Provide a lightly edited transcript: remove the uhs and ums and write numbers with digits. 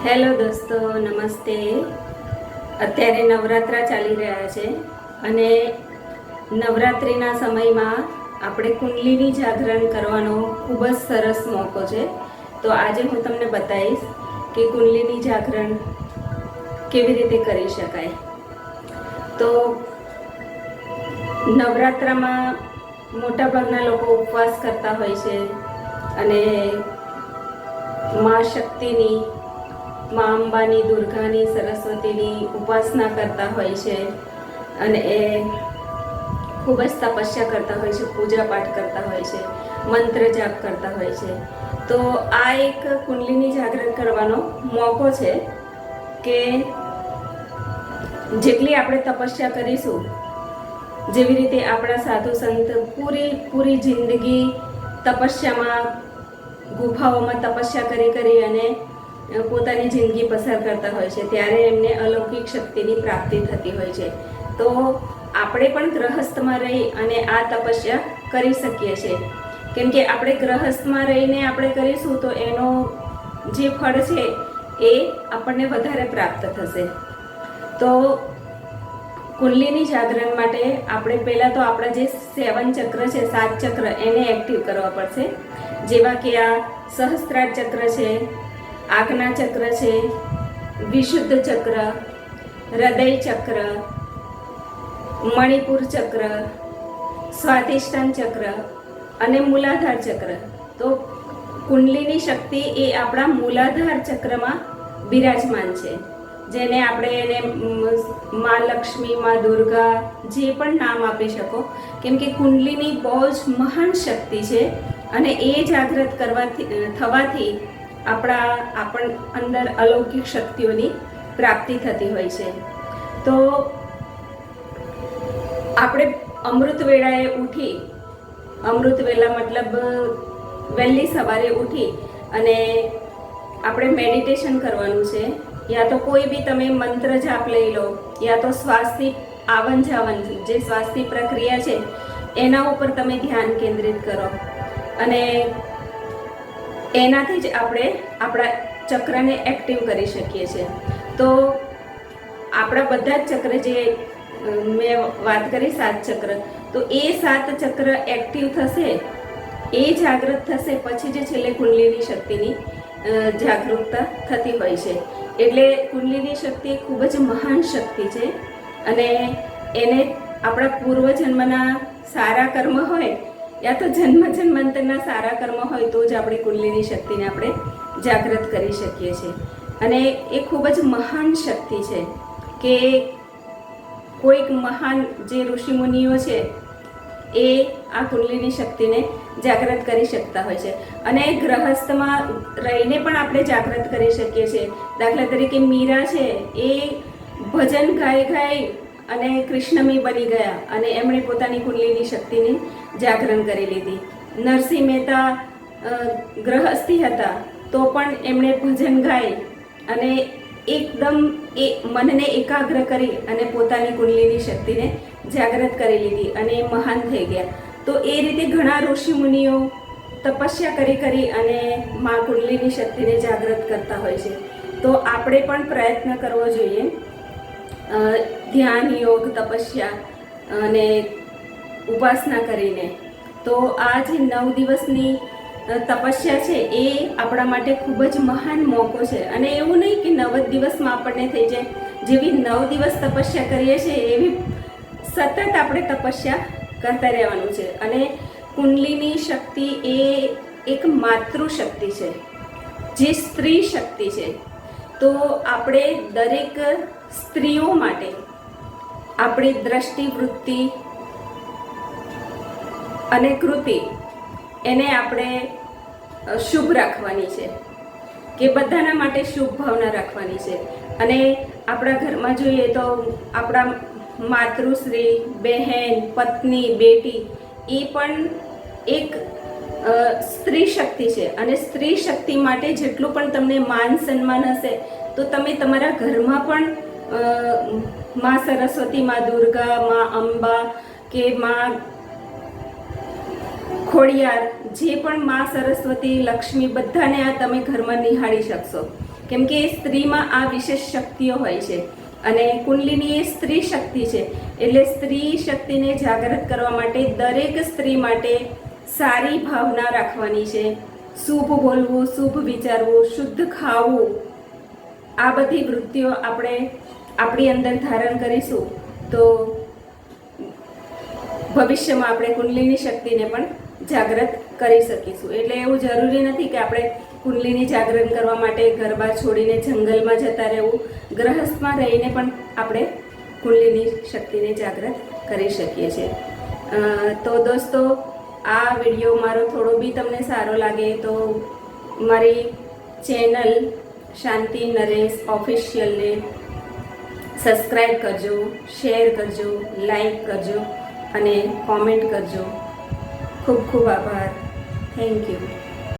Hello દોસ્તો, નમસ્તે. અત્યારે નવરાત્રા ચાલી રહ્યા છે અને નવરાત્રિના સમયમાં આપણે કુંડલીની જાગરણ કરવાનો ખૂબ જ સરસ મોકો છે. તો આજે હું તમને બતાવીશ કે કુંડલીની જાગરણ કેવી રીતે કરી શકાય. તો નવરાત્રામાં મોટાભાગના લોકો ઉપવાસ કરતા હોય છે અને મા શક્તિની, મા અંબાની, દુર્ગાની, સરસ્વતીની ઉપાસના કરતા હોય છે અને એ ખૂબ જ તપસ્યા કરતા હોય છે, પૂજા પાઠ કરતા હોય છે, મંત્ર જાપ કરતા હોય છે. તો આ એક કુંડલીની જાગરણ કરવાનો મોકો છે કે જેટલી આપણે તપસ્યા કરીશું, જેવી રીતે આપણા સાધુ સંત પૂરી જિંદગી તપસ્યામાં, ગુફાઓમાં તપસ્યા કરી અને પોતાની જિંદગી પસાર કરતા હોય છે, ત્યારે એમને અલૌકિક શક્તિની પ્રાપ્તિ થતી હોય છે. તો આપણે પણ ગ્રહસ્થમાં રહી અને આ તપસ્યા કરી શકીએ છીએ. કેમ કે આપણે ગ્રહસ્થમાં રહીને આપણે કરીશું તો એનો જે ફળ છે એ આપણને વધારે પ્રાપ્ત થશે. તો કુંડલીની જાગરણ માટે આપણે પહેલાં તો આપણા જે 7 ચક્ર છે, 7 ચક્ર, એને એક્ટિવ કરવા પડશે. જેવા કે આ સહસ્ત્રાર ચક્ર છે, આજ્ઞા ચક્ર છે, વિશુદ્ધ ચક્ર, હૃદય ચક્ર, મણિપુર ચક્ર, સ્વાધિષ્ઠાન ચક્ર અને મૂલાધાર ચક્ર. તો કુંડલીની શક્તિ એ આપણા મૂલાધાર ચક્રમાં બિરાજમાન છે, જેને આપણે એને મા લક્ષ્મી, મા દુર્ગા, જે પણ નામ આપી શકો. કેમ કે કુંડલીની બહુ જ મહાન શક્તિ છે અને એ જાગૃત થવાથી આપણ અંદર અલૌકિક શક્તિઓની પ્રાપ્તિ થતી હોય છે. તો આપણે અમૃત વેળાએ ઉઠી, અમૃત વેળા મતલબ વહેલી સવારે ઉઠી અને આપણે મેડિટેશન કરવાનું છે. યા તો કોઈ બી તમે મંત્ર જાપ લઈ લો, યા તો શ્વાસની આવન જાવન, જે શ્વાસની પ્રક્રિયા છે એના ઉપર તમે ધ્યાન કેન્દ્રિત કરો અને એનાથી જ આપણે આપણા ચક્રને એક્ટિવ કરી શકીએ છીએ. તો આપણા બધા જ ચક્ર, જે મેં વાત કરી 7 ચક્ર, તો એ 7 ચક્ર એક્ટિવ થશે, એ જાગૃત થશે, પછી જે છેલ્લે કુંડલીની શક્તિની જાગૃતતા થતી હોય છે. એટલે કુંડલીની શક્તિ ખૂબ જ મહાન શક્તિ છે અને એને આપણા પૂર્વજન્મના સારા કર્મ હોય યા તો જન્માંતરના સારા કર્મ હોય તો જ આપણી કુંડલીની શક્તિને આપણે જાગૃત કરી શકીએ છીએ. અને એ ખૂબ જ મહાન શક્તિ છે કે કોઈક મહાન જે ઋષિમુનિઓ છે એ આ કુંડલીની શક્તિને જાગૃત કરી શકતા હોય છે. અને ગ્રહસ્થમાં રહીને પણ આપણે જાગૃત કરી શકીએ છીએ. દાખલા તરીકે મીરા છે, એ ભજન ગાઈ અને કૃષ્ણમી બની ગયા અને એમણે પોતાની કુંડલીની શક્તિની જાગરણ કરી લીધી. નરસિંહ મહેતા ગ્રહસ્થી હતા તો પણ એમણે ભજન ગાઈ અને એકદમ એ મનને એકાગ્ર કરી અને પોતાની કુંડલીની શક્તિને જાગૃત કરી લીધી અને એ મહાન થઈ ગયા. તો એ રીતે ઘણા ઋષિ મુનિઓ તપસ્યા કરી અને મા કુંડલીની શક્તિને જાગૃત કરતા હોય છે. તો આપણે પણ પ્રયત્ન કરવો જોઈએ, ધ્યાન, યોગ, તપસ્યા અને ઉપાસના કરીને. તો આ જે 9 દિવસની તપસ્યા છે એ આપણા માટે ખૂબ જ મહાન મોકો છે. અને એવું નહીં કે 9 જ દિવસમાં આપણને થઈ જાય. જેવી 9 દિવસ તપસ્યા કરીએ છીએ એવી સતત આપણે તપસ્યા કરતા રહેવાનું છે. અને કુંડલીની શક્તિ એ એક માતૃશક્તિ છે, જે સ્ત્રી શક્તિ છે. તો આપણે દરેક સ્ત્રીઓ માટે આપણી દ્રષ્ટિ, વૃત્તિ અને કૃતિ એને આપણે શુભ રાખવાની છે, કે બધાના માટે શુભ ભાવના રાખવાની છે. અને આપણા ઘરમાં જોઈએ તો આપણા માતૃશ્રી, બહેન, પત્ની, બેટી એ પણ એક સ્ત્રી શક્તિ છે. અને સ્ત્રી શક્તિ માટે જેટલું પણ તમને માન સન્માન હશે તો તમે તમારા ઘરમાં પણ મા સરસ્વતી, મા દુર્ગા, મા અંબા કે મા ખોડિયાર, જે પણ મા સરસ્વતી, લક્ષ્મી, બધાને આ તમે ઘરમાં નિહાળી શકશો. કેમ કે એ સ્ત્રીમાં આ વિશેષ શક્તિઓ હોય છે અને કુંડલિની એ સ્ત્રી શક્તિ છે. એટલે સ્ત્રી શક્તિને જાગૃત કરવા માટે દરેક સ્ત્રી માટે સારી ભાવના રાખવાની છે. શુભ બોલવું, શુભ વિચારવું, શુદ્ધ ખાવું, આ બધી વૃત્તિઓ આપણે આપણી અંદર ધારણ કરીશું તો ભવિષ્યમાં આપણે કુંડલીની શક્તિને પણ જાગૃત કરી શકીશું. એટલે એવું જરૂરી નથી કે આપણે કુંડલીની જાગરણ કરવા માટે ગરબા છોડીને જંગલમાં જતા રહેવું. ગ્રહસ્થમાં રહીને પણ આપણે કુંડલીની શક્તિને જાગૃત કરી શકીએ છીએ. તો દોસ્તો, આ વિડીયો મારો થોડો બી તમને સારો લાગે તો મારી ચેનલ શાંતિ નરેશ ઓફિશિયલને સબસ્ક્રાઈબ કરજો, શેર કરજો, લાઈક કરજો અને કોમેન્ટ કરજો. ખૂબ ખૂબ આભાર. Thank you.